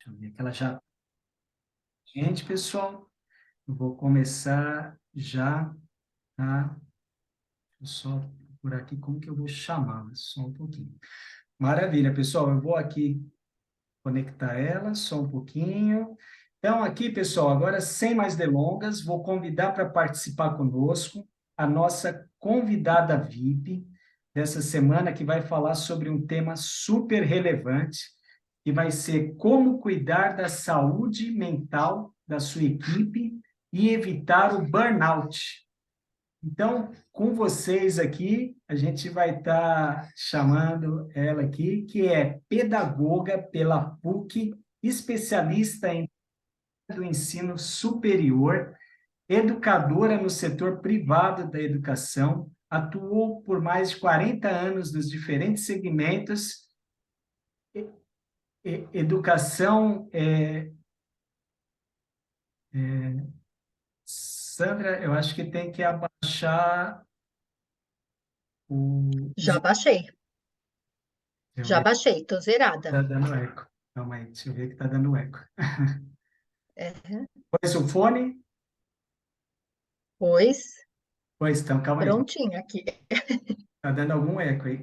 Deixa eu ver que ela já... Gente, pessoal, eu vou começar já, tá? Deixa eu só por aqui como que eu vou chamá-la, só um pouquinho. Maravilha, pessoal, eu vou aqui conectar ela só um pouquinho. Então, aqui, pessoal, agora sem mais delongas, vou convidar para participar conosco a nossa convidada VIP dessa semana, que vai falar sobre um tema super relevante, que vai ser como cuidar da saúde mental da sua equipe e evitar o burnout. Então, com vocês aqui, a gente vai estar chamando ela aqui, que é pedagoga pela PUC, especialista em do ensino superior, educadora no setor privado da educação, atuou por mais de 40 anos nos diferentes segmentos, educação, Sandra, eu acho que tem que abaixar o... Já baixei, Deixa eu já ver, baixei, tô zerada. tá dando eco. Calma aí, deixa eu ver que tá dando eco. É, Pois o fone? pois, Pois então, calma aí, prontinho aqui. tá dando algum eco aí.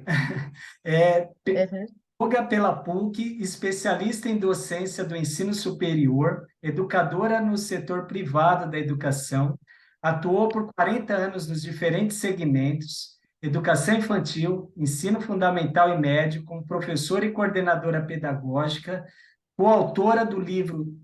Uhum. Pedagoga pela PUC, especialista em docência do ensino superior, educadora no setor privado da educação, atuou por 40 anos nos diferentes segmentos, educação infantil, ensino fundamental e médio, como professora e coordenadora pedagógica, coautora do livro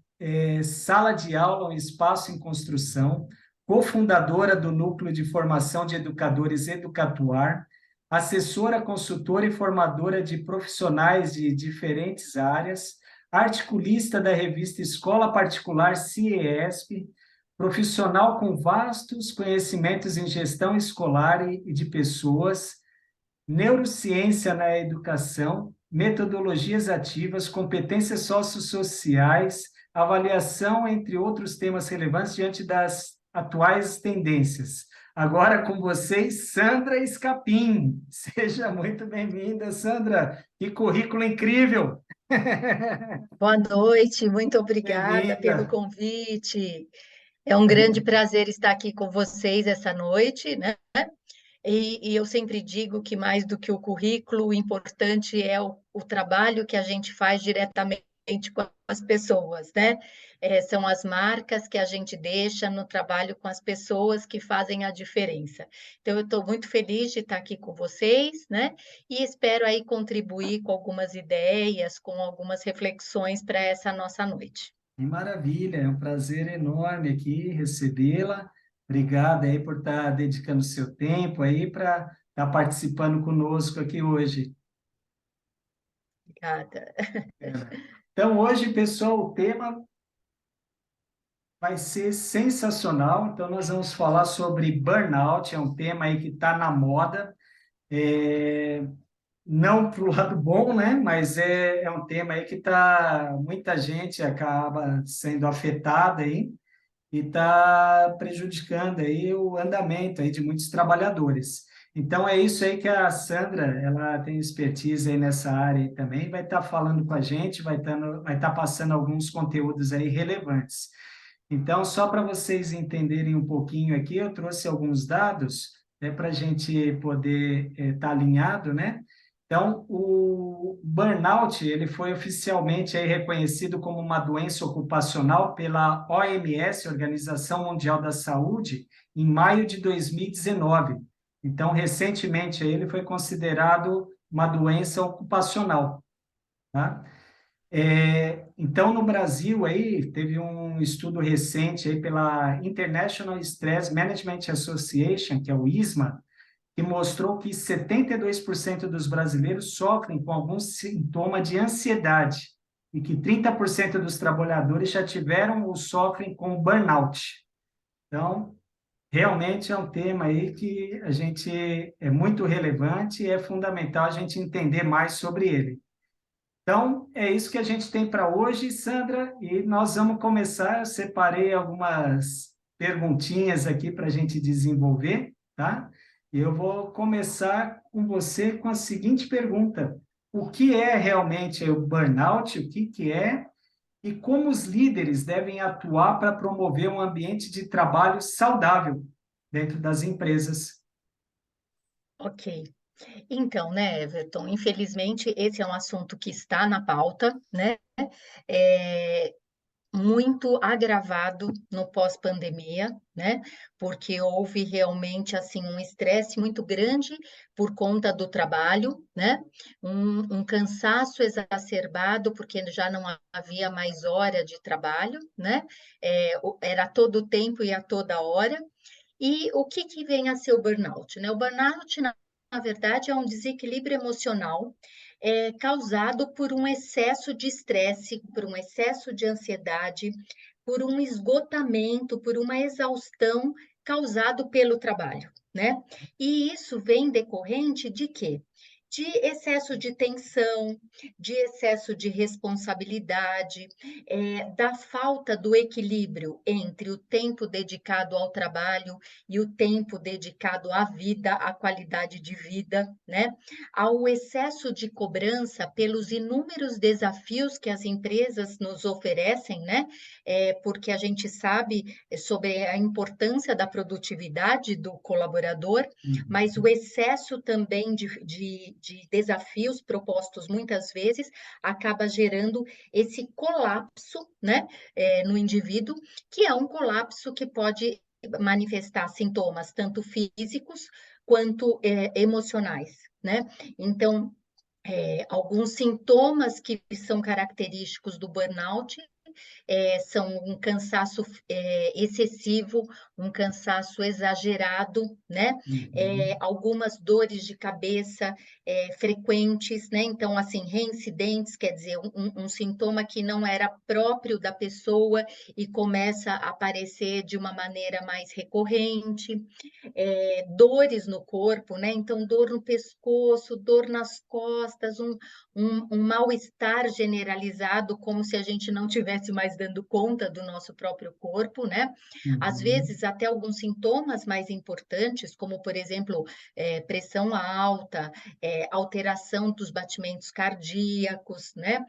Sala de Aula, um Espaço em Construção, cofundadora do Núcleo de Formação de Educadores Educatuar, assessora, consultora e formadora de profissionais de diferentes áreas, articulista da revista Escola Particular CIESP, profissional com vastos conhecimentos em gestão escolar e de pessoas, neurociência na educação, metodologias ativas, competências sociossociais, avaliação, entre outros temas relevantes diante das atuais tendências. Agora com vocês, Sandra Escapim. Seja muito bem-vinda, Sandra. Que currículo incrível! Boa noite, muito obrigada pelo Bem-vinda. convite. É um grande prazer estar aqui com vocês essa noite, né? E eu sempre digo que mais do que o currículo, o importante é o trabalho que a gente faz diretamente com as pessoas, né? São as marcas que a gente deixa no trabalho com as pessoas que fazem a diferença. Então, eu estou muito feliz de estar aqui com vocês, né? E espero aí contribuir com algumas ideias, com algumas reflexões para essa nossa noite. Que maravilha, é um prazer enorme aqui recebê-la. Obrigado aí por estar dedicando seu tempo aí para estar participando conosco aqui hoje. Obrigada. Então, hoje, pessoal, o tema vai ser sensacional. Então, nós vamos falar sobre burnout, é um tema aí que está na moda. É, não para o lado bom, né? Mas é um tema aí que muita gente acaba sendo afetada aí e está prejudicando aí o andamento aí de muitos trabalhadores. Então é isso aí que a Sandra, ela tem expertise aí nessa área aí também, vai estar falando com a gente, vai estar passando alguns conteúdos aí relevantes. Então, só para vocês entenderem um pouquinho aqui, eu trouxe alguns dados, para a gente poder estar alinhado, né? Então, o burnout, ele foi oficialmente aí reconhecido como uma doença ocupacional pela OMS, Organização Mundial da Saúde, em maio de 2019. Então, recentemente, aí, ele foi considerado uma doença ocupacional, tá? Então, no Brasil, aí, teve um estudo recente aí pela International Stress Management Association, que é o ISMA, que mostrou que 72% dos brasileiros sofrem com algum sintoma de ansiedade e que 30% dos trabalhadores já tiveram ou sofrem com burnout. Então, realmente é um tema aí que a gente é muito relevante e é fundamental a gente entender mais sobre ele. Então, é isso que a gente tem para hoje, Sandra, e nós vamos começar. Eu separei algumas perguntinhas aqui para a gente desenvolver, tá? Eu vou começar com você com a seguinte pergunta: o que é realmente o burnout? O que é? E como os líderes devem atuar para promover um ambiente de trabalho saudável dentro das empresas. Ok. Então, né, Everton, infelizmente esse é um assunto que está na pauta, né? É, muito agravado no pós-pandemia, né? Porque houve realmente assim um estresse muito grande por conta do trabalho, né? Um cansaço exacerbado porque já não havia mais hora de trabalho, né? Era todo o tempo e a toda hora. E o que que vem a ser o burnout, né? O burnout, na verdade, é um desequilíbrio emocional causado por um excesso de estresse, por um excesso de ansiedade, por um esgotamento, por uma exaustão causado pelo trabalho, né? E isso vem decorrente de quê? De excesso de tensão, de excesso de responsabilidade, da falta do equilíbrio entre o tempo dedicado ao trabalho e o tempo dedicado à vida, à qualidade de vida, né? Ao excesso de cobrança pelos inúmeros desafios que as empresas nos oferecem, né? Porque a gente sabe sobre a importância da produtividade do colaborador, mas o Uhum. excesso também de desafios propostos muitas vezes acaba gerando esse colapso, né? No indivíduo, que é um colapso que pode manifestar sintomas tanto físicos quanto emocionais, né? Então, alguns sintomas que são característicos do burnout são um cansaço excessivo, um cansaço exagerado, né? Uhum. Algumas dores de cabeça frequentes, né? Então, assim, reincidentes, quer dizer, um sintoma que não era próprio da pessoa e começa a aparecer de uma maneira mais recorrente, dores no corpo, né? Então, dor no pescoço, dor nas costas, um mal-estar generalizado, como se a gente não tivesse mais dando conta do nosso próprio corpo, né? Às Uhum. vezes, até alguns sintomas mais importantes, como, por exemplo, pressão alta, alteração dos batimentos cardíacos, né?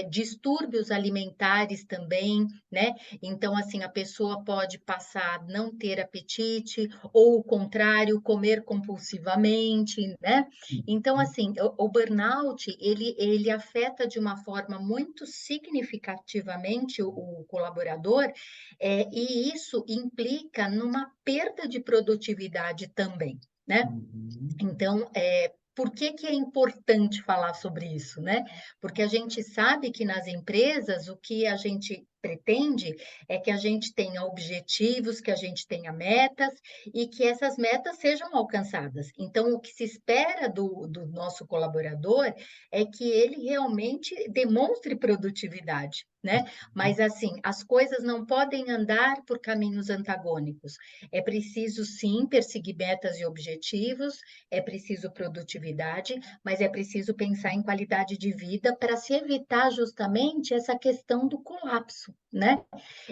Distúrbios alimentares também, né? Então, assim, a pessoa pode passar a não ter apetite, ou o contrário, comer compulsivamente, né? Então, Uhum. assim, o burnout, ele afeta de uma forma muito significativamente o colaborador, e isso implica numa perda de produtividade também, né? Uhum. Então, por que que é importante falar sobre isso, né? Porque a gente sabe que nas empresas o que a gente pretende é que a gente tenha objetivos, que a gente tenha metas e que essas metas sejam alcançadas. Então, o que se espera do nosso colaborador é que ele realmente demonstre produtividade, né? Mas, assim, as coisas não podem andar por caminhos antagônicos. É preciso, sim, perseguir metas e objetivos, é preciso produtividade, mas é preciso pensar em qualidade de vida para se evitar justamente essa questão do colapso, né?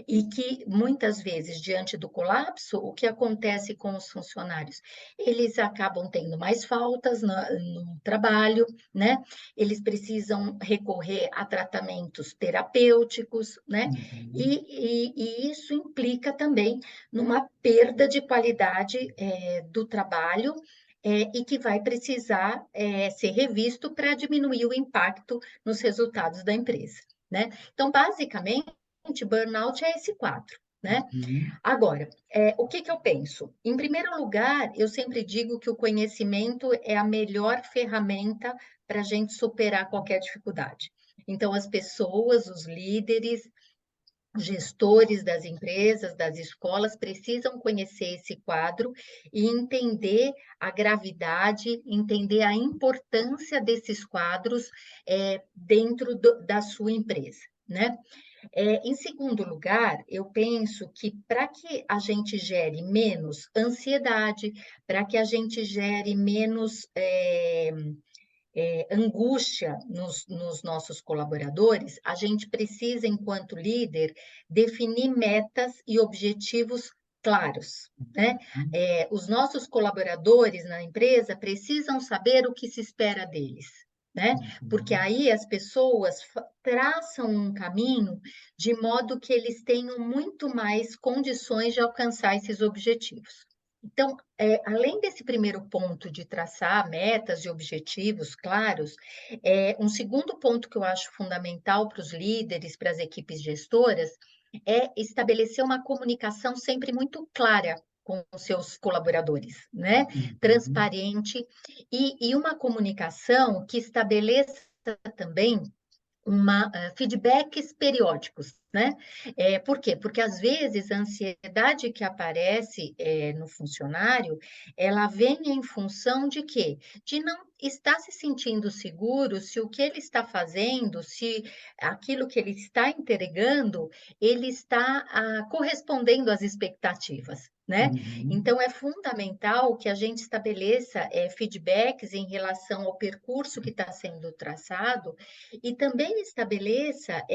E que muitas vezes, diante do colapso, o que acontece com os funcionários? Eles acabam tendo mais faltas no trabalho, né? Eles precisam recorrer a tratamentos terapêuticos, né? Uhum. E isso implica também numa perda de qualidade do trabalho e que vai precisar ser revisto para diminuir o impacto nos resultados da empresa, né? Então, basicamente, burnout é esse quadro, né? Uhum. Agora, o que que eu penso? Em primeiro lugar, eu sempre digo que o conhecimento é a melhor ferramenta para a gente superar qualquer dificuldade. Então, as pessoas, os líderes, gestores das empresas, das escolas, precisam conhecer esse quadro e entender a gravidade, entender a importância desses quadros dentro da sua empresa, né? Em segundo lugar, eu penso que para que a gente gere menos ansiedade, para que a gente gere menos angústia nos nossos colaboradores, a gente precisa, enquanto líder, definir metas e objetivos claros, né? Os nossos colaboradores na empresa precisam saber o que se espera deles. né? Porque Uhum. aí as pessoas traçam um caminho de modo que eles tenham muito mais condições de alcançar esses objetivos. Então, além desse primeiro ponto de traçar metas e objetivos claros, um segundo ponto que eu acho fundamental para os líderes, para as equipes gestoras, é estabelecer uma comunicação sempre muito clara com os seus colaboradores, né? Uhum. Transparente e uma comunicação que estabeleça também feedbacks periódicos, né? Por quê? Porque às vezes a ansiedade que aparece no funcionário, ela vem em função de quê? De não estar se sentindo seguro se o que ele está fazendo, se aquilo que ele está entregando, ele está correspondendo às expectativas. Né? Uhum. Então, é fundamental que a gente estabeleça feedbacks em relação ao percurso que está sendo traçado e também estabeleça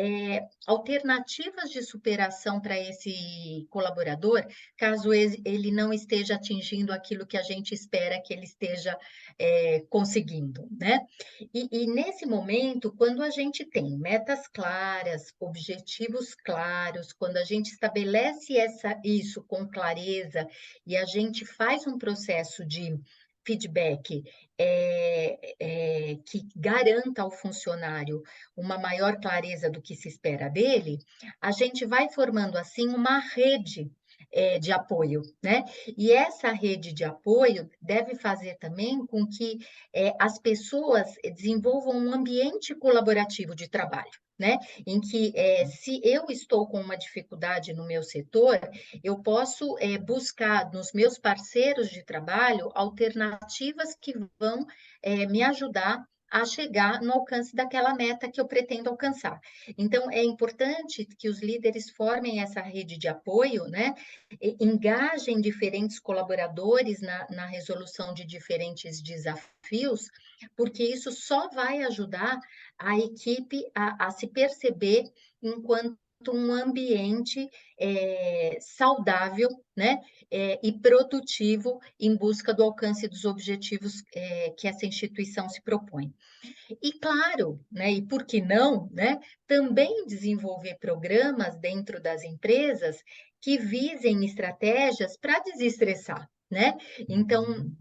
alternativas de superação para esse colaborador, caso ele não esteja atingindo aquilo que a gente espera que ele esteja conseguindo, né? E nesse momento, quando a gente tem metas claras, objetivos claros, quando a gente estabelece isso com clareza e a gente faz um processo de feedback que garanta ao funcionário uma maior clareza do que se espera dele, a gente vai formando assim uma rede de apoio, né? E essa rede de apoio deve fazer também com que as pessoas desenvolvam um ambiente colaborativo de trabalho. Né? Em que, se eu estou com uma dificuldade no meu setor, eu posso buscar nos meus parceiros de trabalho alternativas que vão me ajudar a chegar no alcance daquela meta que eu pretendo alcançar. Então, é importante que os líderes formem essa rede de apoio, né? Engajem diferentes colaboradores na resolução de diferentes desafios, porque isso só vai ajudar a equipe a se perceber enquanto um ambiente saudável, né? E produtivo em busca do alcance dos objetivos que essa instituição se propõe. E claro, né, e por que não, né, também desenvolver programas dentro das empresas que visem estratégias para desestressar, né? Então, Uhum.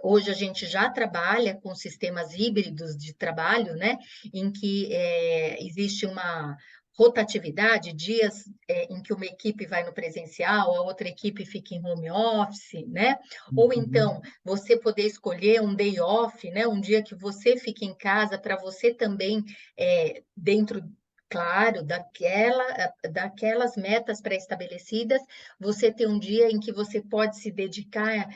hoje a gente já trabalha com sistemas híbridos de trabalho, né, em que existe uma rotatividade, dias em que uma equipe vai no presencial, a outra equipe fica em home office, né? Ou então Uhum. você poder escolher um day off, né? Um dia que você fique em casa para você também dentro, claro, daquelas metas pré-estabelecidas, você ter um dia em que você pode se dedicar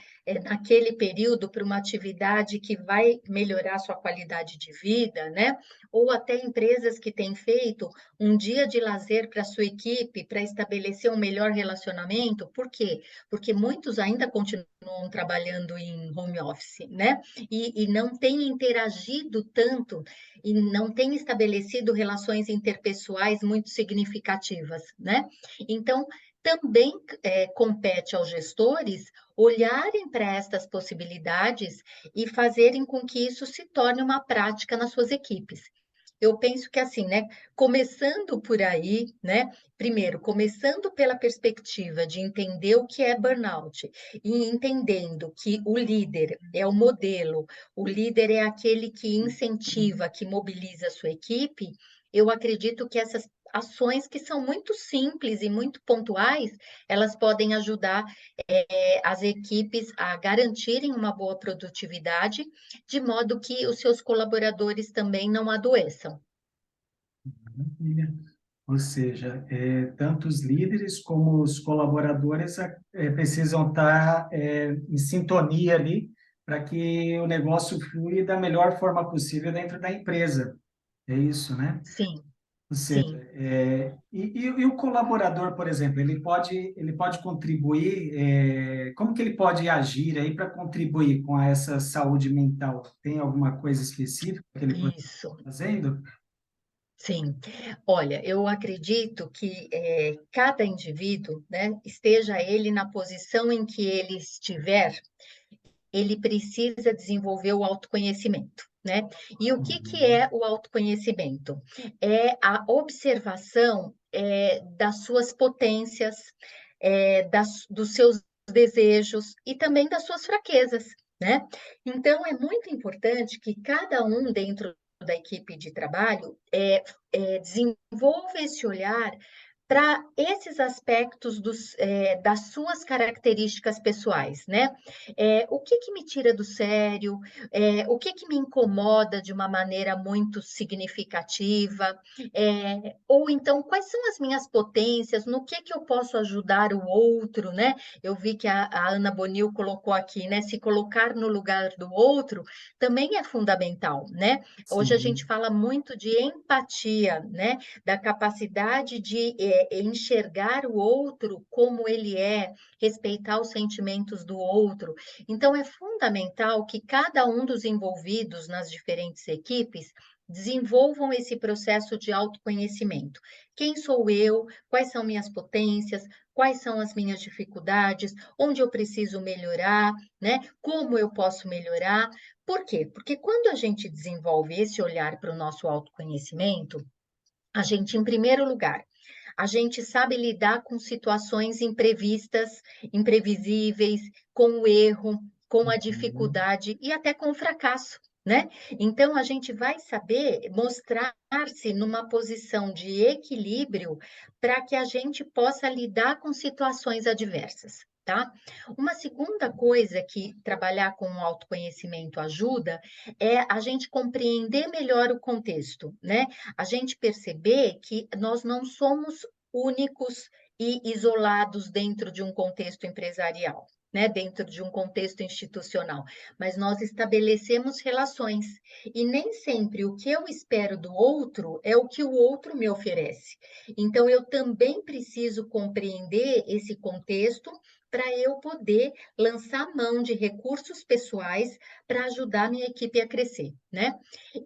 naquele período para uma atividade que vai melhorar sua qualidade de vida, né? Ou até empresas que têm feito um dia de lazer para sua equipe, para estabelecer um melhor relacionamento. Por quê? Porque muitos ainda continuam trabalhando em home office, né? E não têm interagido tanto e não têm estabelecido relações interpessoais muito significativas, né? Então, também compete aos gestores olharem para estas possibilidades e fazerem com que isso se torne uma prática nas suas equipes. Eu penso que assim, né, começando por aí, né, primeiro, começando pela perspectiva de entender o que é burnout e entendendo que o líder é o modelo, o líder é aquele que incentiva, que mobiliza a sua equipe, eu acredito que essas ações que são muito simples e muito pontuais, elas podem ajudar as equipes a garantirem uma boa produtividade, de modo que os seus colaboradores também não adoeçam. Maravilha. Ou seja, tanto os líderes como os colaboradores precisam estar em sintonia ali para que o negócio flui da melhor forma possível dentro da empresa. É isso, né? Sim, Ou seja, sim, e o colaborador, por exemplo, ele pode contribuir, como que ele pode agir aí para contribuir com essa saúde mental? Tem alguma coisa específica que ele pode isso, estar fazendo? sim. Olha, eu acredito que cada indivíduo, né, esteja ele na posição em que ele estiver, ele precisa desenvolver o autoconhecimento. né? E o que que é o autoconhecimento? É a observação das suas potências, dos seus desejos e também das suas fraquezas, né? Então, é muito importante que cada um dentro da equipe de trabalho desenvolva esse olhar para esses aspectos das suas características pessoais, né? O que que me tira do sério? O que que me incomoda de uma maneira muito significativa? Ou então, quais são as minhas potências? No que eu posso ajudar o outro, né? Eu vi que a Ana Bonil colocou aqui, né? Se colocar no lugar do outro também é fundamental, né? Hoje a gente Sim, fala muito de empatia, né? Da capacidade de enxergar o outro como ele é, respeitar os sentimentos do outro. Então, é fundamental que cada um dos envolvidos nas diferentes equipes desenvolvam esse processo de autoconhecimento. Quem sou eu? Quais são minhas potências? Quais são as minhas dificuldades? Onde eu preciso melhorar, né? Como eu posso melhorar? Por quê? Porque quando a gente desenvolve esse olhar para o nosso autoconhecimento, a gente, em primeiro lugar, a gente sabe lidar com situações imprevistas, imprevisíveis, com o erro, com a uhum, dificuldade e até com o fracasso, né? Então, a gente vai saber mostrar-se numa posição de equilíbrio para que a gente possa lidar com situações adversas. Tá? Uma segunda coisa que trabalhar com o autoconhecimento ajuda é a gente compreender melhor o contexto, né? A gente perceber que nós não somos únicos e isolados dentro de um contexto empresarial, né? Dentro de um contexto institucional, mas nós estabelecemos relações e nem sempre o que eu espero do outro é o que o outro me oferece. Então, eu também preciso compreender esse contexto para eu poder lançar mão de recursos pessoais para ajudar a minha equipe a crescer, né?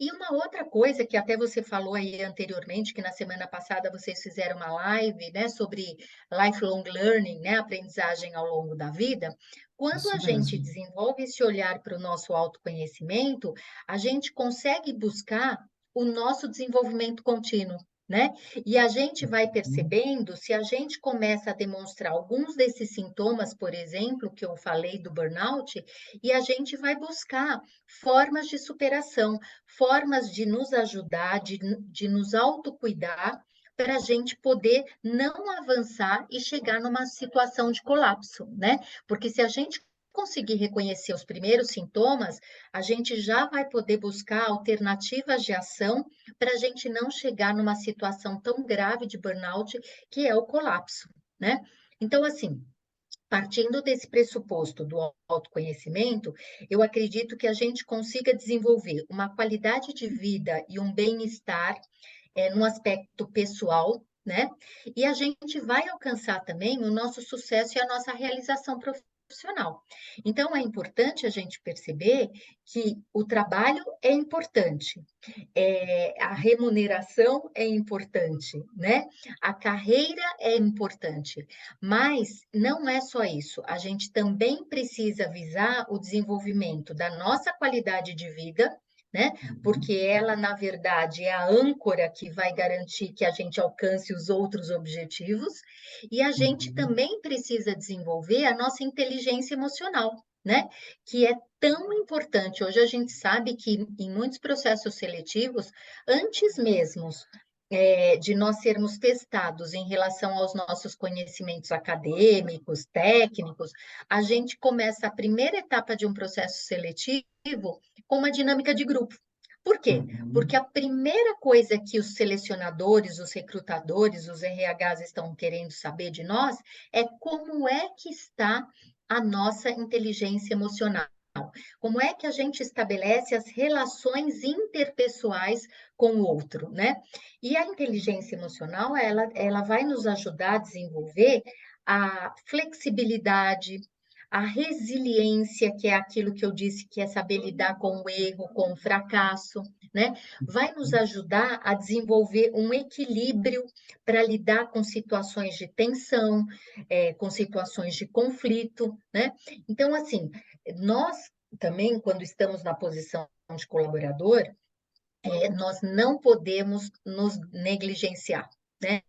E uma outra coisa que até você falou aí anteriormente, que na semana passada vocês fizeram uma live, né, sobre lifelong learning, né, aprendizagem ao longo da vida. Quando a isso gente mesmo. desenvolve esse olhar para o nosso autoconhecimento, a gente consegue buscar o nosso desenvolvimento contínuo, né? E a gente vai Uhum, percebendo se a gente começa a demonstrar alguns desses sintomas, por exemplo, que eu falei do burnout, e a gente vai buscar formas de superação, formas de nos ajudar, de nos autocuidar, para a gente poder não avançar e chegar numa situação de colapso, né? Porque se a gente conseguir reconhecer os primeiros sintomas, a gente já vai poder buscar alternativas de ação para a gente não chegar numa situação tão grave de burnout que é o colapso, né? Então, assim, partindo desse pressuposto do autoconhecimento, eu acredito que a gente consiga desenvolver uma qualidade de vida e um bem-estar no aspecto pessoal, né? E a gente vai alcançar também o nosso sucesso e a nossa realização profissional. Então, é importante a gente perceber que o trabalho é importante, a remuneração é importante, né? A carreira é importante, mas não é só isso. A gente também precisa visar o desenvolvimento da nossa qualidade de vida, né? Porque uhum, ela, na verdade, é a âncora que vai garantir que a gente alcance os outros objetivos, e a gente uhum. também precisa desenvolver a nossa inteligência emocional, né? Que é tão importante. Hoje a gente sabe que em muitos processos seletivos, antes mesmo de nós sermos testados em relação aos nossos conhecimentos acadêmicos, técnicos, a gente começa a primeira etapa de um processo seletivo com uma dinâmica de grupo. Por quê? Porque Uhum, a primeira coisa que os selecionadores, os recrutadores, os RHs estão querendo saber de nós é como é que está a nossa inteligência emocional. Como é que a gente estabelece as relações interpessoais com o outro, né? E a inteligência emocional, ela vai nos ajudar a desenvolver a flexibilidade, a resiliência, que é aquilo que eu disse, que é saber lidar com o erro, com o fracasso, né? Vai nos ajudar a desenvolver um equilíbrio para lidar com situações de tensão, com situações de conflito, né? Então, assim, nós também, quando estamos na posição de colaborador, nós não podemos nos negligenciar, né?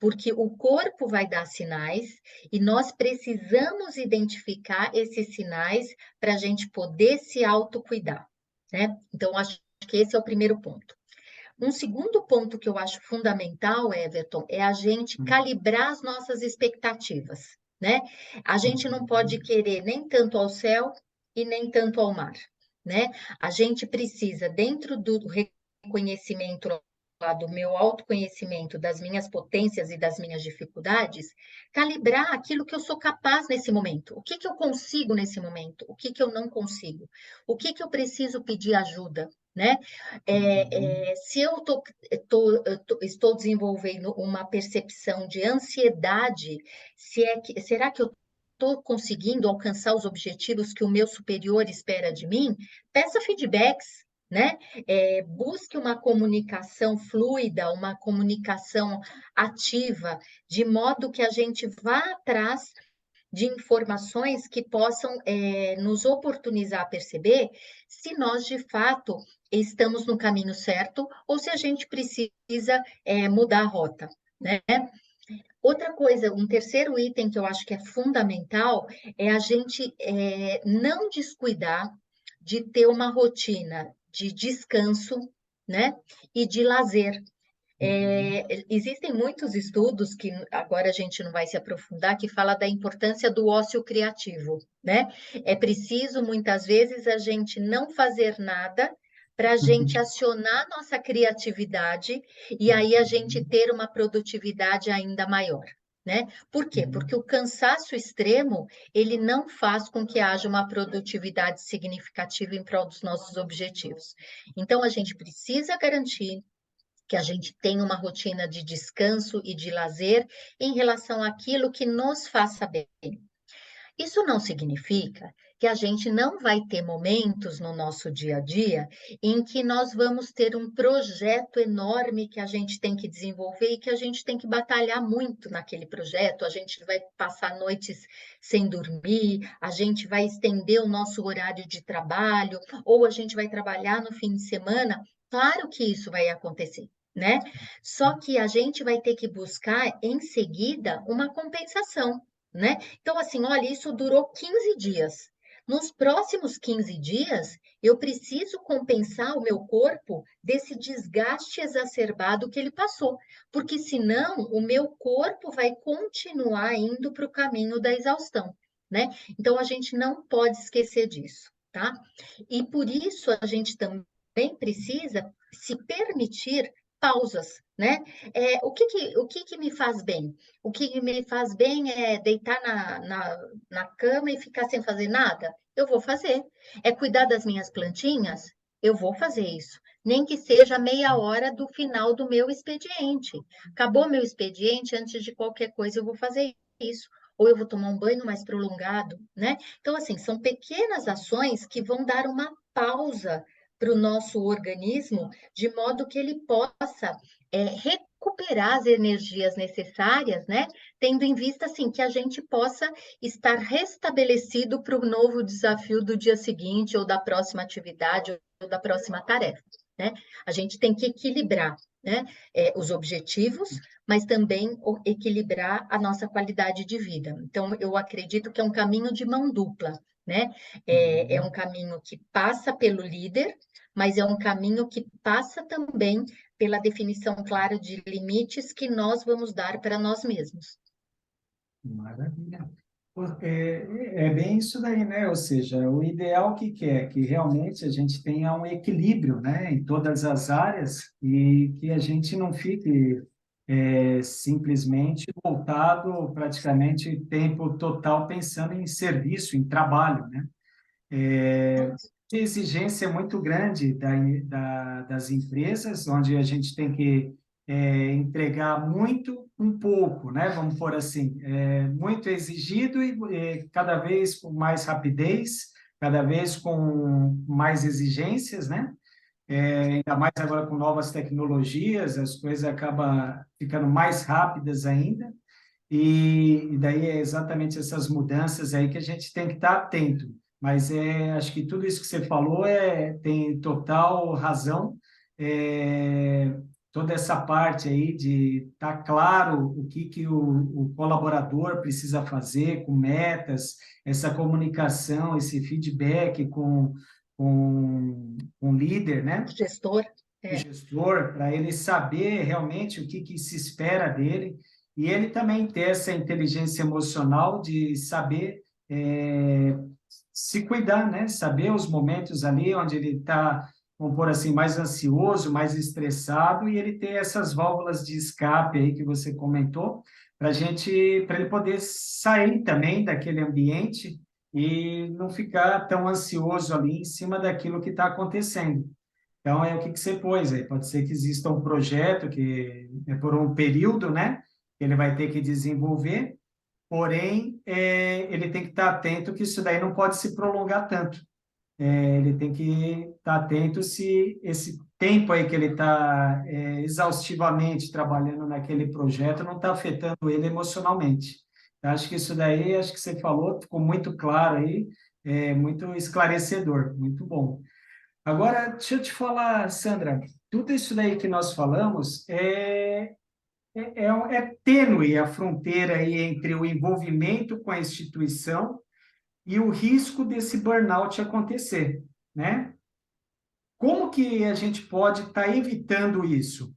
Porque o corpo vai dar sinais e nós precisamos identificar esses sinais para a gente poder se autocuidar, né? Então, acho que esse é o primeiro ponto. Um segundo ponto que eu acho fundamental, Everton, é a gente calibrar as nossas expectativas, né? A gente não pode querer nem tanto ao céu e nem tanto ao mar, né? A gente precisa, dentro do reconhecimento lá do meu autoconhecimento, das minhas potências e das minhas dificuldades, calibrar aquilo que eu sou capaz nesse momento. O que que eu consigo nesse momento? O que que eu não consigo? O que que eu preciso pedir ajuda, né? Se eu estou desenvolvendo uma percepção de ansiedade, será que eu estou conseguindo alcançar os objetivos que o meu superior espera de mim? Peça feedbacks, né? Busque uma comunicação fluida, uma comunicação ativa, de modo que a gente vá atrás de informações que possam nos oportunizar a perceber se nós, de fato, estamos no caminho certo ou se a gente precisa mudar a rota, né? Outra coisa, um terceiro item que eu acho que é fundamental é a gente não descuidar de ter uma rotina de descanso, né, e de lazer. Existem muitos estudos que agora a gente não vai se aprofundar, que fala da importância do ócio criativo, né? É preciso, muitas vezes, a gente não fazer nada para a gente acionar nossa criatividade e aí a gente ter uma produtividade ainda maior, né? Por quê? Porque o cansaço extremo, ele não faz com que haja uma produtividade significativa em prol dos nossos objetivos. Então, a gente precisa garantir que a gente tenha uma rotina de descanso e de lazer em relação àquilo que nos faça bem. Isso não significa que a gente não vai ter momentos no nosso dia a dia em que nós vamos ter um projeto enorme que a gente tem que desenvolver e que a gente tem que batalhar muito naquele projeto, a gente vai passar noites sem dormir, a gente vai estender o nosso horário de trabalho, ou a gente vai trabalhar no fim de semana. Claro que isso vai acontecer, né? Só que a gente vai ter que buscar em seguida uma compensação, né? Então, assim, olha, isso durou 15 dias. Nos próximos 15 dias, eu preciso compensar o meu corpo desse desgaste exacerbado que ele passou, porque senão o meu corpo vai continuar indo para o caminho da exaustão, né? Então, a gente não pode esquecer disso, tá? E por isso a gente também precisa se permitir pausas, né? O que que me faz bem? O que me faz bem é deitar na cama e ficar sem fazer nada? Eu vou fazer. É cuidar das minhas plantinhas? Eu vou fazer isso. Nem que seja meia hora do final do meu expediente. Acabou meu expediente, antes de qualquer coisa, eu vou fazer isso. Ou eu vou tomar um banho mais prolongado, né? Então, assim, são pequenas ações que vão dar uma pausa para o nosso organismo, de modo que ele possa recuperar as energias necessárias, né? Tendo em vista, assim, que a gente possa estar restabelecido para o novo desafio do dia seguinte, ou da próxima atividade, ou da próxima tarefa, né? A gente tem que equilibrar, né? Os objetivos, mas também equilibrar a nossa qualidade de vida. Então, eu acredito que é um caminho de mão dupla, né? É um caminho que passa pelo líder, mas é um caminho que passa também pela definição clara de limites que nós vamos dar para nós mesmos. Maravilha. É bem isso daí, né? Ou seja, o ideal que é que realmente a gente tenha um equilíbrio, né, em todas as áreas e que a gente não fique simplesmente voltado praticamente o tempo total pensando em serviço, em trabalho, né? A exigência é muito grande das empresas, onde a gente tem que entregar muito, um pouco, né? Vamos por assim, muito exigido e cada vez com mais rapidez, cada vez com mais exigências, né? Ainda mais agora com novas tecnologias, as coisas acabam ficando mais rápidas ainda. E daí é exatamente essas mudanças aí que a gente tem que estar atento. mas acho que tudo isso que você falou tem total razão. É, toda essa parte aí de estar claro o que o colaborador precisa fazer com metas, essa comunicação, esse feedback com o líder, né? Gestor, O é, gestor, para ele saber realmente o que se espera dele, e ele também ter essa inteligência emocional de saber se cuidar, né? Saber os momentos ali onde ele está, vamos pôr assim, mais ansioso, mais estressado, e ele ter essas válvulas de escape aí que você comentou, para ele poder sair também daquele ambiente e não ficar tão ansioso ali em cima daquilo que está acontecendo. Então, é o que você pôs aí. Pode ser que exista um projeto que é por um período, né? Que ele vai ter que desenvolver, porém, ele tem que estar atento que isso daí não pode se prolongar tanto. Ele tem que estar atento se esse tempo aí que ele está exaustivamente trabalhando naquele projeto não está afetando ele emocionalmente. Eu acho que isso daí, acho que você falou, ficou muito claro aí, muito esclarecedor, muito bom. Agora, deixa eu te falar, Sandra, tudo isso daí que nós falamos é tênue a fronteira aí entre o envolvimento com a instituição e o risco desse burnout acontecer, né? Como que a gente pode estar evitando isso?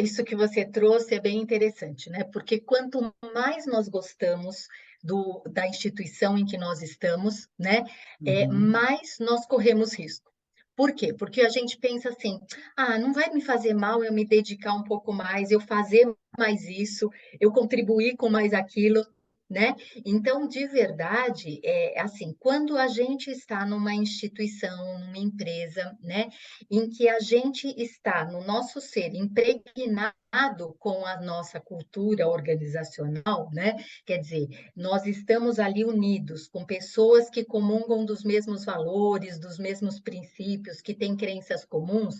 isso que você trouxe é bem interessante, né? Porque quanto mais nós gostamos da instituição em que nós estamos, né, Uhum, mais nós corremos risco. Por quê? Porque a gente pensa assim, ah, não vai me fazer mal eu me dedicar um pouco mais, eu fazer mais isso, eu contribuir com mais aquilo, né? Então, de verdade, é assim, quando a gente está numa instituição, numa empresa, né, em que a gente está no nosso ser impregnado com a nossa cultura organizacional, né? Quer dizer, nós estamos ali unidos com pessoas que comungam dos mesmos valores, dos mesmos princípios, que têm crenças comuns,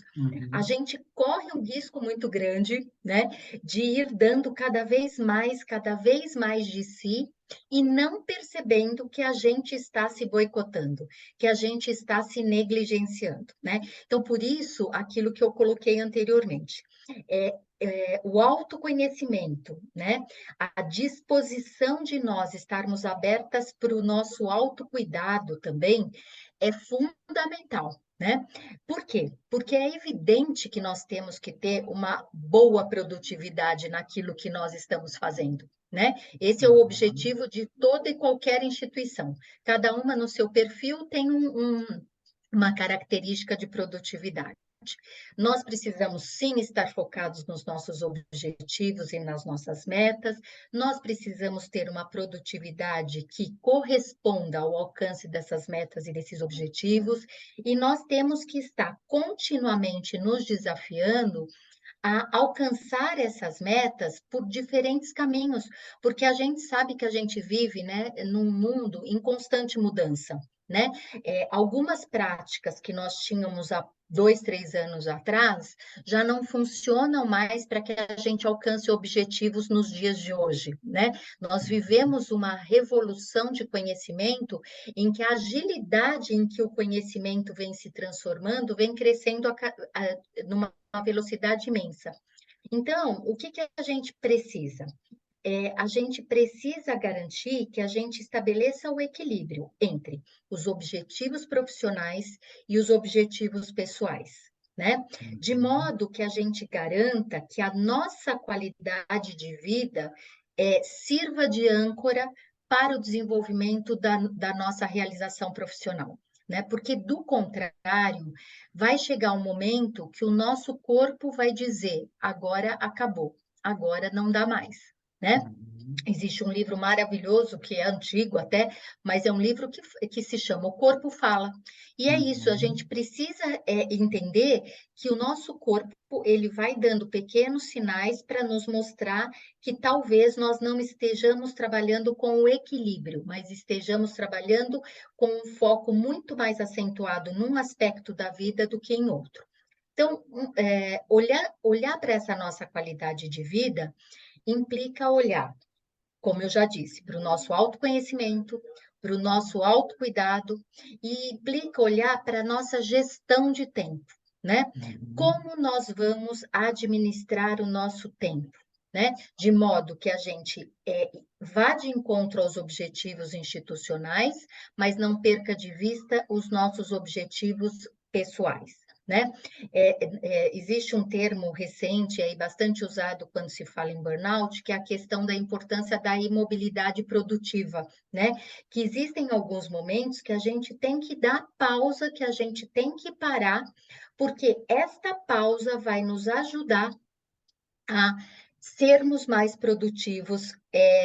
a uhum, gente corre um risco muito grande, né, de ir dando cada vez mais de si e não percebendo que a gente está se boicotando, que a gente está se negligenciando, né? Então, por isso, aquilo que eu coloquei anteriormente, o autoconhecimento, né? A disposição de nós estarmos abertas para o nosso autocuidado também é fundamental, né? Por quê? Porque é evidente que nós temos que ter uma boa produtividade naquilo que nós estamos fazendo, né? Esse é o uhum. objetivo de toda e qualquer instituição. Cada uma no seu perfil tem uma característica de produtividade. Nós precisamos sim estar focados nos nossos objetivos e nas nossas metas, nós precisamos ter uma produtividade que corresponda ao alcance dessas metas e desses objetivos, e nós temos que estar continuamente nos desafiando a alcançar essas metas por diferentes caminhos, porque a gente sabe que a gente vive, né, num mundo em constante mudança, né? Algumas práticas que nós tínhamos há 2, 3 anos atrás já não funcionam mais para que a gente alcance objetivos nos dias de hoje, né? Nós vivemos uma revolução de conhecimento em que a agilidade em que o conhecimento vem se transformando vem crescendo numa velocidade imensa. Então, o que a gente precisa? A gente precisa garantir que a gente estabeleça o equilíbrio entre os objetivos profissionais e os objetivos pessoais, né? De modo que a gente garanta que a nossa qualidade de vida sirva de âncora para o desenvolvimento da nossa realização profissional. Né? Porque, do contrário, vai chegar um momento que o nosso corpo vai dizer: agora acabou, agora não dá mais, né? Uhum. Existe um livro maravilhoso, que é antigo até, mas é um livro que se chama O Corpo Fala. E é isso, a gente Uhum. precisa entender que o nosso corpo, ele vai dando pequenos sinais para nos mostrar que talvez nós não estejamos trabalhando com o equilíbrio, mas estejamos trabalhando com um foco muito mais acentuado num aspecto da vida do que em outro. Então, olhar para essa nossa qualidade de vida implica olhar, como eu já disse, para o nosso autoconhecimento, para o nosso autocuidado e implica olhar para a nossa gestão de tempo, né? Uhum. Como nós vamos administrar o nosso tempo, né? De modo que a gente vá de encontro aos objetivos institucionais, mas não perca de vista os nossos objetivos pessoais, né? Existe um termo recente aí bastante usado quando se fala em burnout, que é a questão da importância da imobilidade produtiva, né? Que existem alguns momentos que a gente tem que dar pausa, que a gente tem que parar, porque esta pausa vai nos ajudar a sermos mais produtivos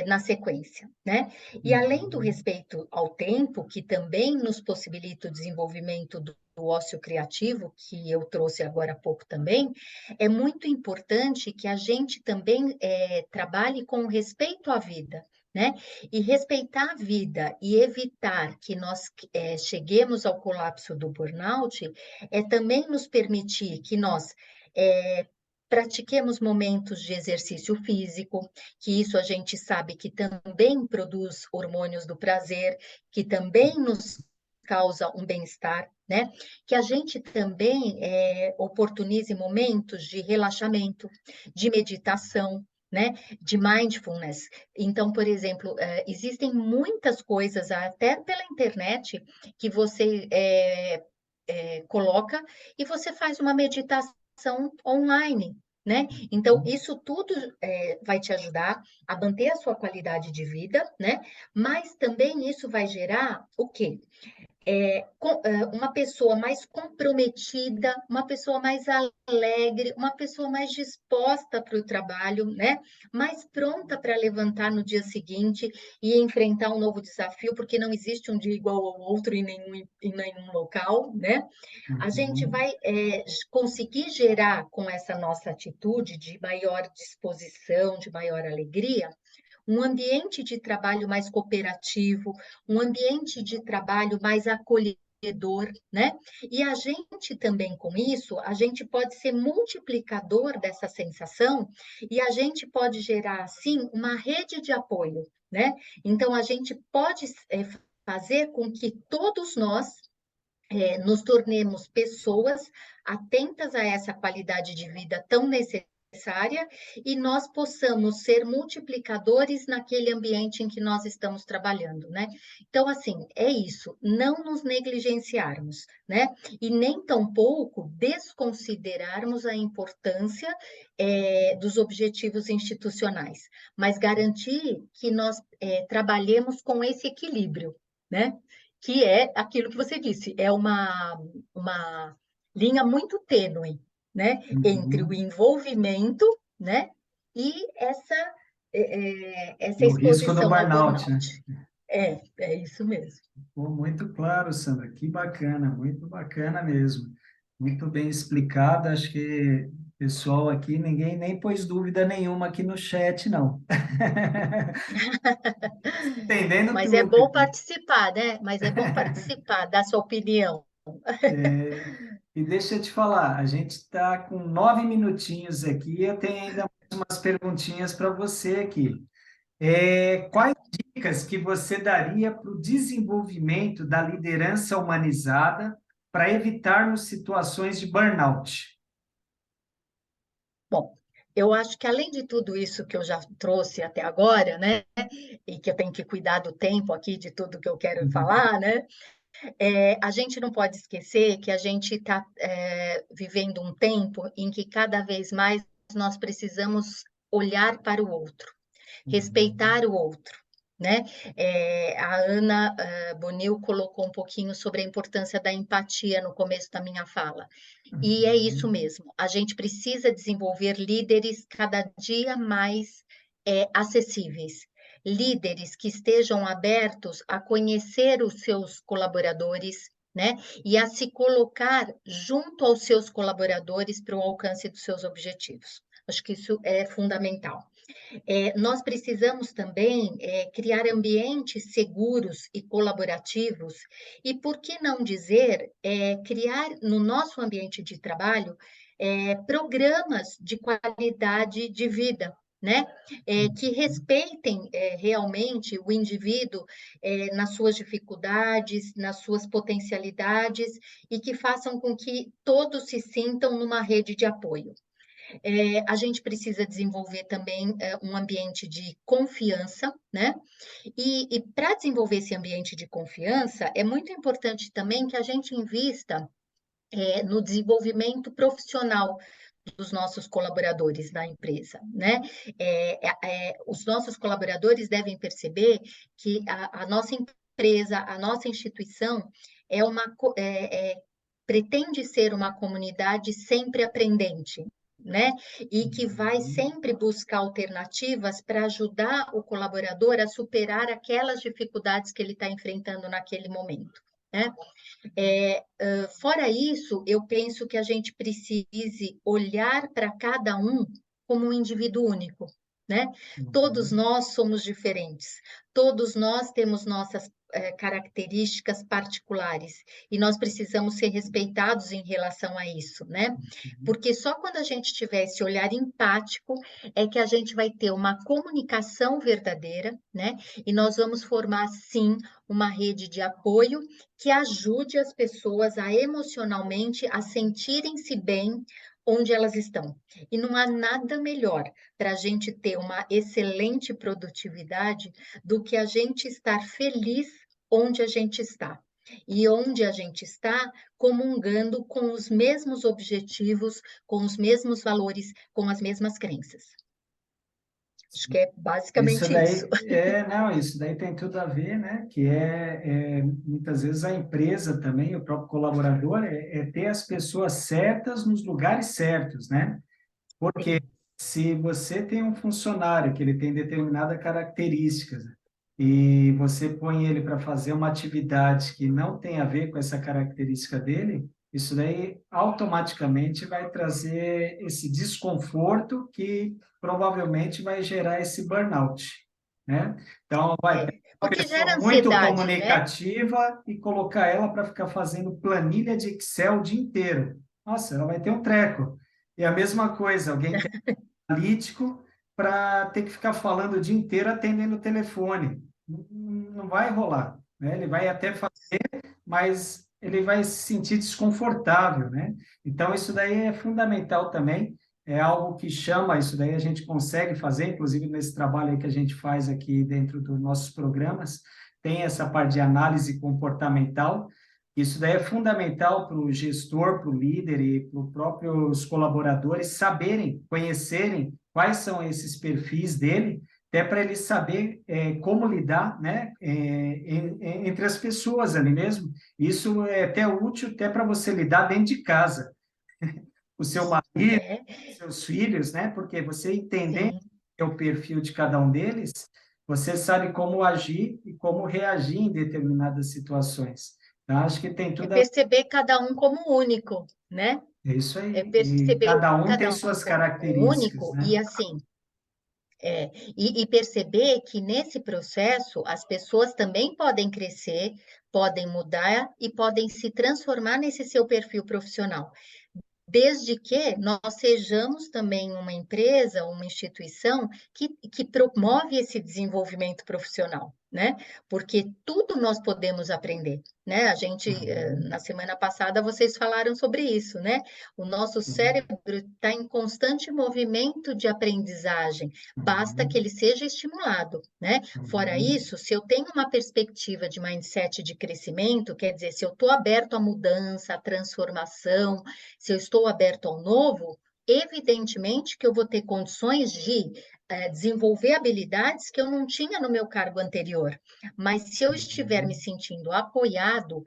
na sequência, né? E além do Uhum. respeito ao tempo, que também nos possibilita o desenvolvimento do ócio criativo, que eu trouxe agora há pouco também, é muito importante que a gente também trabalhe com respeito à vida, né? E respeitar a vida e evitar que nós cheguemos ao colapso do burnout é também nos permitir que nós pratiquemos momentos de exercício físico, que isso a gente sabe que também produz hormônios do prazer, que também nos causa um bem-estar, né? Que a gente também oportunize momentos de relaxamento, de meditação, né? De mindfulness. Então, por exemplo, existem muitas coisas, até pela internet, que você coloca e você faz uma meditação online, né? Então, isso tudo vai te ajudar a manter a sua qualidade de vida, né? Mas também isso vai gerar o quê? Uma pessoa mais comprometida, uma pessoa mais alegre, uma pessoa mais disposta para o trabalho, né? Mais pronta para levantar no dia seguinte e enfrentar um novo desafio, porque não existe um dia igual ao outro em nenhum local, né? A gente Uhum. vai conseguir gerar com essa nossa atitude de maior disposição, de maior alegria, um ambiente de trabalho mais cooperativo, um ambiente de trabalho mais acolhedor, né? E a gente também com isso, a gente pode ser multiplicador dessa sensação e a gente pode gerar assim uma rede de apoio, né? Então a gente pode fazer com que todos nós nos tornemos pessoas atentas a essa qualidade de vida tão necessária e nós possamos ser multiplicadores naquele ambiente em que nós estamos trabalhando, né? Então, assim, é isso, não nos negligenciarmos, né? E nem tampouco desconsiderarmos a importância dos objetivos institucionais, mas garantir que nós trabalhemos com esse equilíbrio, né? Que é aquilo que você disse, é uma linha muito tênue, né, entre o Uhum. envolvimento, né, e essa E o risco do exposição ao burnout, burnout. né? É isso mesmo. Pô, muito claro, Sandra, que bacana, muito bacana mesmo. Muito bem explicado, acho que o pessoal aqui, ninguém nem pôs dúvida nenhuma aqui no chat, não. Entendendo Mas é tudo bom aqui. participar, né? Mas é bom participar, dar sua opinião. É, e deixa eu te falar, a gente está com 9 minutinhos aqui, eu tenho ainda mais umas perguntinhas para você aqui. Quais dicas que você daria para o desenvolvimento da liderança humanizada para evitarmos situações de burnout? Bom, eu acho que além de tudo isso que eu já trouxe até agora, né, e que eu tenho que cuidar do tempo aqui de tudo que eu quero Uhum. falar, né, a gente não pode esquecer que a gente está vivendo um tempo em que cada vez mais nós precisamos olhar para o outro, Uhum. respeitar o outro, né? A Ana Bonil colocou um pouquinho sobre a importância da empatia no começo da minha fala. E é isso Uhum. mesmo, a gente precisa desenvolver líderes cada dia mais acessíveis, líderes que estejam abertos a conhecer os seus colaboradores, né? E a se colocar junto aos seus colaboradores para o alcance dos seus objetivos. Acho que isso é fundamental. Nós precisamos também criar ambientes seguros e colaborativos, e por que não dizer, criar no nosso ambiente de trabalho programas de qualidade de vida, né? Que respeitem realmente o indivíduo nas suas dificuldades, nas suas potencialidades e que façam com que todos se sintam numa rede de apoio. A gente precisa desenvolver também um ambiente de confiança, né? E para desenvolver esse ambiente de confiança, é muito importante também que a gente invista no desenvolvimento profissional dos nossos colaboradores na empresa, né? Os nossos colaboradores devem perceber que a nossa empresa, a nossa instituição é pretende ser uma comunidade sempre aprendente, né? E que vai Uhum. sempre buscar alternativas para ajudar o colaborador a superar aquelas dificuldades que ele está enfrentando naquele momento, né? Fora isso, eu penso que a gente precise olhar para cada um como um indivíduo único, né? Todos Uhum. nós somos diferentes, todos nós temos nossas características particulares e nós precisamos ser respeitados em relação a isso, né? Uhum. Porque só quando a gente tiver esse olhar empático é que a gente vai ter uma comunicação verdadeira, né? E nós vamos formar, sim, uma rede de apoio que ajude as pessoas a emocionalmente a sentirem-se bem onde elas estão. E não há nada melhor para a gente ter uma excelente produtividade do que a gente estar feliz onde a gente está. E onde a gente está comungando com os mesmos objetivos, com os mesmos valores, com as mesmas crenças. Acho que é Isso basicamente isso. daí não, isso daí tem tudo a ver, né? Que muitas vezes a empresa também, o próprio colaborador, é ter as pessoas certas nos lugares certos, né? Porque Sim, se você tem um funcionário que ele tem determinadas características e você põe ele para fazer uma atividade que não tem a ver com essa característica dele, isso daí automaticamente vai trazer esse desconforto que provavelmente vai gerar esse burnout, né? Então, vai pegar uma porque pessoa gera muito ansiedade, né? comunicativa e colocar ela para ficar fazendo planilha de Excel o dia inteiro. Nossa, ela vai ter um treco. E a mesma coisa, alguém que é analítico para ter que ficar falando o dia inteiro atendendo o telefone. Não vai rolar, né? Ele vai até fazer, mas ele vai se sentir desconfortável, né? Então, isso daí é fundamental também, é algo que chama, isso daí a gente consegue fazer, inclusive nesse trabalho aí que a gente faz aqui dentro dos nossos programas, tem essa parte de análise comportamental. Isso daí é fundamental para o gestor, para o líder e para os próprios colaboradores saberem, conhecerem quais são esses perfis dele, até para ele saber como lidar, né, entre as pessoas ali mesmo. Isso é até útil até para você lidar dentro de casa, o seu marido, É, seus filhos, né? Porque você entendendo sim. o perfil de cada um deles, você sabe como agir e como reagir em determinadas situações. Então, acho que tem É tudo a perceber cada um como único, né? ver isso É aí. E perceber cada um tem cada um suas como características, único né? e assim, e perceber que nesse processo as pessoas também podem crescer, podem mudar e podem se transformar nesse seu perfil profissional. Desde que nós sejamos também uma empresa, uma instituição que promove esse desenvolvimento profissional, né? Porque tudo nós podemos aprender, né? A gente, Uhum. na semana passada, vocês falaram sobre isso, né? O nosso Sim. cérebro está em constante movimento de aprendizagem, basta que Uhum. ele seja estimulado, né? Fora Uhum. isso, se eu tenho uma perspectiva de mindset de crescimento, quer dizer, se eu estou aberto à mudança, à transformação, se eu estou aberto ao novo, evidentemente que eu vou ter condições de desenvolver habilidades que eu não tinha no meu cargo anterior. Mas se eu estiver me Uhum. sentindo apoiado,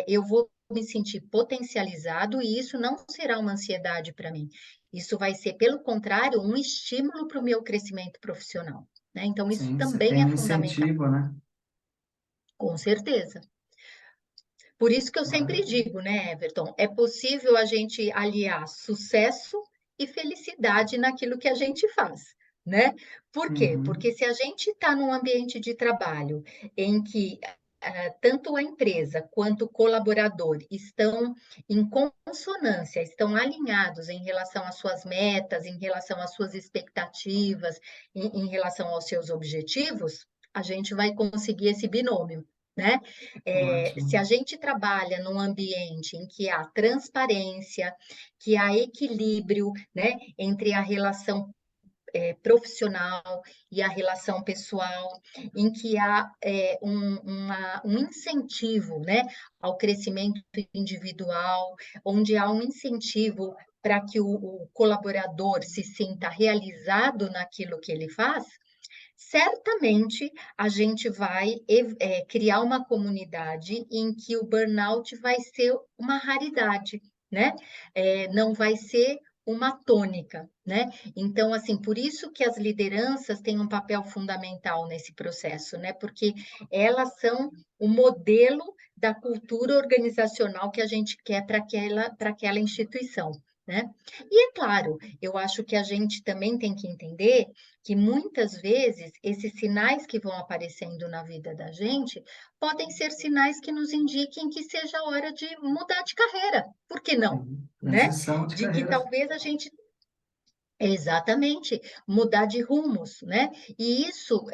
eu vou me sentir potencializado e isso não será uma ansiedade para mim. Isso vai ser, pelo contrário, um estímulo para o meu crescimento profissional, né? Então, isso Sim, você também tem é um fundamental, incentivo, né? com certeza. Por isso que eu sempre Maravilha. digo, né, Everton, é possível a gente aliar sucesso e felicidade naquilo que a gente faz, né? Por quê? Porque Uhum. se a gente está num ambiente de trabalho em que tanto a empresa quanto o colaborador estão em consonância, estão alinhados em relação às suas metas, em relação às suas expectativas, em relação aos seus objetivos, a gente vai conseguir esse binômio, né? Se a Ótimo. gente trabalha num ambiente em que há transparência, que há equilíbrio, né, entre a relação profissional e a relação pessoal, em que há um incentivo, né, ao crescimento individual, onde há um incentivo para que o colaborador se sinta realizado naquilo que ele faz, certamente a gente vai criar uma comunidade em que o burnout vai ser uma raridade, né? Não vai ser uma tônica, né? Então, assim, por isso que as lideranças têm um papel fundamental nesse processo, né? Porque elas são o modelo da cultura organizacional que a gente quer para aquela instituição, né? E é claro, eu acho que a gente também tem que entender que muitas vezes esses sinais que vão aparecendo na vida da gente podem ser sinais que nos indiquem que seja hora de mudar de carreira. Por que não? Sim. Né? Transição de De que carreira. talvez a gente exatamente, mudar de rumos, né? E isso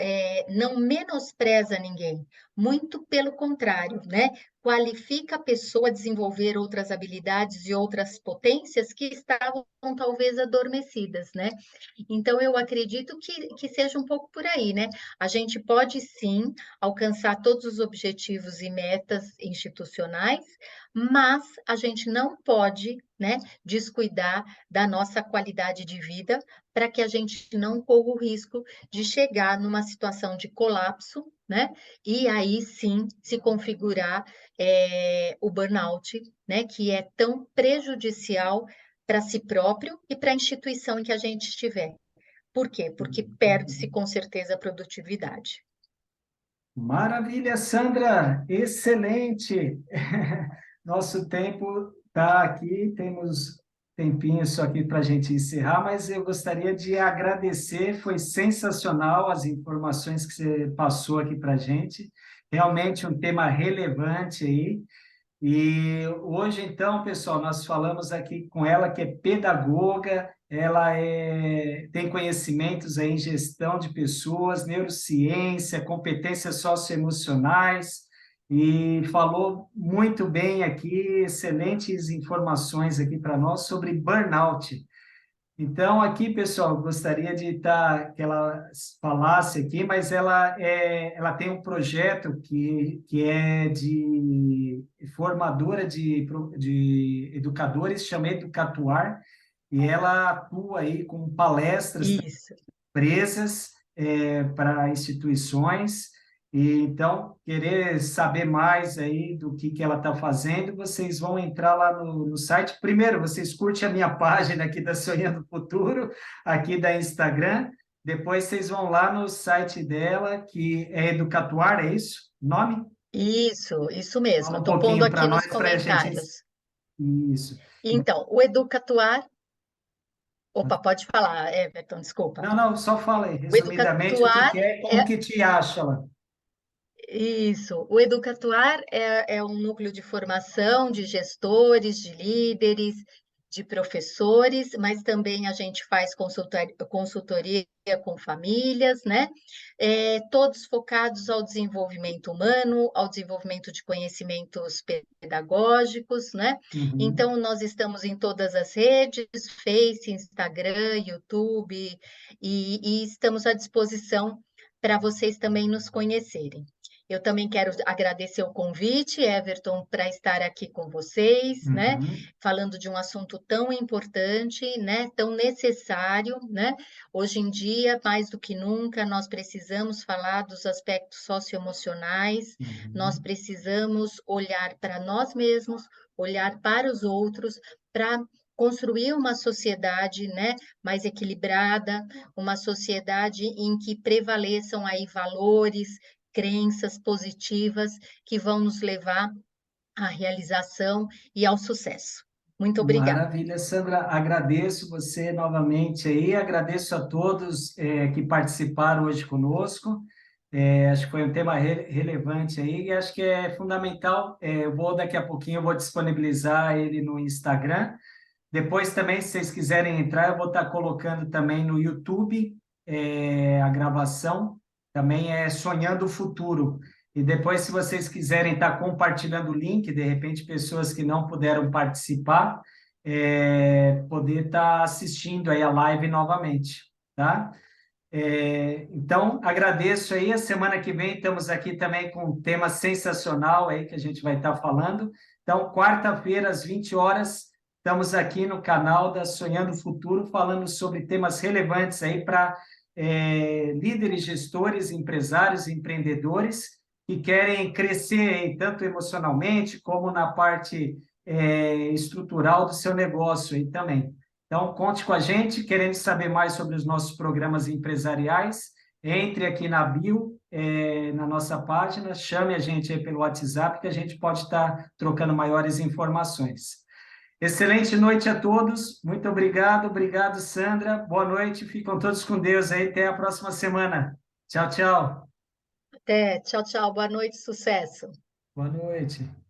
não menospreza ninguém, muito pelo contrário, né? Qualifica a pessoa a desenvolver outras habilidades e outras potências que estavam talvez adormecidas, né? Então, eu acredito que seja um pouco por aí, né? A gente pode sim alcançar todos os objetivos e metas institucionais, mas a gente não pode, né, descuidar da nossa qualidade de vida para que a gente não corra o risco de chegar numa situação de colapso, né? E aí sim se configurar o burnout, né? Que é tão prejudicial para si próprio e para a instituição em que a gente estiver. Por quê? Porque perde-se com certeza a produtividade. Maravilha, Sandra, excelente. Nosso tempo está aqui, temos tempinho só aqui para a gente encerrar, mas eu gostaria de agradecer, foi sensacional as informações que você passou aqui para a gente. Realmente um tema relevante aí. E hoje, então, pessoal, nós falamos aqui com ela, que é pedagoga, tem conhecimentos aí em gestão de pessoas, neurociência, competências socioemocionais, e falou muito bem aqui, excelentes informações aqui para nós sobre burnout. Então, aqui, pessoal, gostaria de que ela falasse aqui, mas ela tem um projeto que é de formadora de educadores, chama Educatuar, e ela atua aí com palestras Isso. empresas, para instituições. E então, querer saber mais aí do que ela está fazendo, vocês vão entrar lá no site. Primeiro, vocês curtem a minha página aqui da Sonhando Futuro, aqui da Instagram. Depois vocês vão lá no site dela, que é Educatuar, é isso? Nome? Isso mesmo. Fala um Estou pondo pouquinho para aqui nós, nos para a gente. comentários. Isso. Então, o Educatuar. Opa, pode falar, Everton, desculpa. Não, não, só fala aí, O resumidamente, o que Educatuar que é, como é que te acha lá. isso. O Educatuar é um núcleo de formação de gestores, de líderes, de professores, mas também a gente faz consultoria com famílias, né? Todos focados ao desenvolvimento humano, ao desenvolvimento de conhecimentos pedagógicos, né? Uhum. Então, nós estamos em todas as redes, Face, Instagram, YouTube, e estamos à disposição para vocês também nos conhecerem. Eu também quero agradecer o convite, Everton, para estar aqui com vocês, né? Uhum. Falando de um assunto tão importante, né? Tão necessário, né? Hoje em dia, mais do que nunca, nós precisamos falar dos aspectos socioemocionais, nós Uhum. precisamos olhar para nós mesmos, olhar para os outros, para construir uma sociedade, né, mais equilibrada, uma sociedade em que prevaleçam aí valores, crenças positivas que vão nos levar à realização e ao sucesso. Muito obrigada. Maravilha, Sandra. Agradeço você novamente aí, agradeço a todos que participaram hoje conosco. Acho que foi um tema relevante aí e acho que é fundamental. Eu vou daqui a pouquinho, eu vou disponibilizar ele no Instagram. Depois também, se vocês quiserem entrar, eu vou estar colocando também no YouTube a gravação. Também é Sonhando o Futuro. E depois, se vocês quiserem estar compartilhando o link, de repente, pessoas que não puderam participar, poder estar assistindo aí a live novamente, tá? Então, agradeço aí. A semana que vem estamos aqui também com um tema sensacional aí que a gente vai estar falando. Então, quarta-feira, às 20 horas, estamos aqui no canal da Sonhando Futuro, falando sobre temas relevantes aí para líderes, gestores, empresários, empreendedores que querem crescer aí, tanto emocionalmente como na parte estrutural do seu negócio aí também. Então, conte com a gente, querendo saber mais sobre os nossos programas empresariais, entre aqui na bio, na nossa página, chame a gente aí pelo WhatsApp, que a gente pode estar trocando maiores informações. Excelente noite a todos, muito obrigado, obrigado, Sandra, boa noite, ficam todos com Deus aí, até a próxima semana. Tchau, tchau. Até, tchau, tchau, boa noite, sucesso. Boa noite.